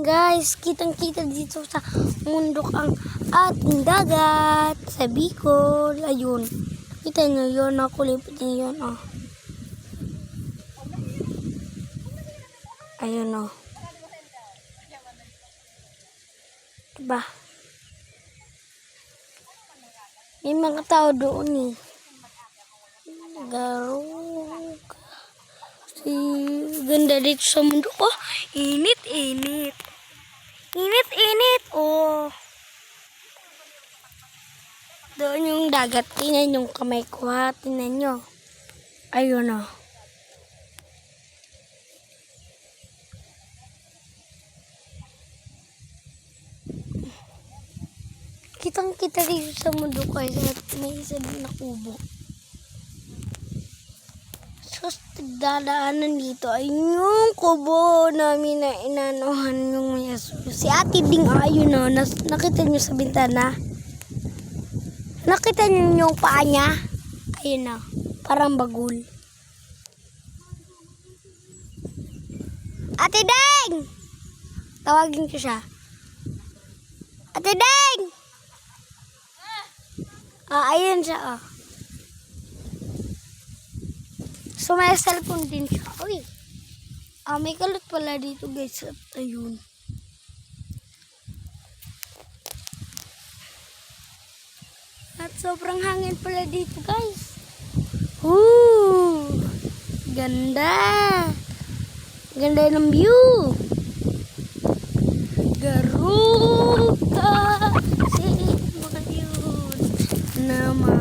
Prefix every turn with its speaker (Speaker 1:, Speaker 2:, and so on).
Speaker 1: Guys, kitang-kita dito sa bundok ang ating dagat sa Bicol. Ayun. Kita nyo yun, kulipit nyo yun, oh. Ayun, oh. Diba? May mga tao doon, eh. Garug. Ganda dito sa mundo ko. Init. Oh. Doon yung dagat. Tingnan yung kamay ko, ha. Tingnan nyo. Ayun, oh. Kitang-kita dito sa mundo ko. May isa din na kubo. So, dadaanan dito ay yung kubo namin na inanuhan yung si Ate Ding. Ayun na, nakita nyo sa bintana. Nakita nyo yung paa niya? Ayun na, parang bagul. Ate Ding! Tawagin ko siya. Ate Ding! Ayun siya, oh. So, may cellphone din siya. Uy. May kalat pala dito, guys. At ayun. At sobrang hangin pala dito, guys. Ganda. Ganda ng view. Garuta. Si mga yun. Naman.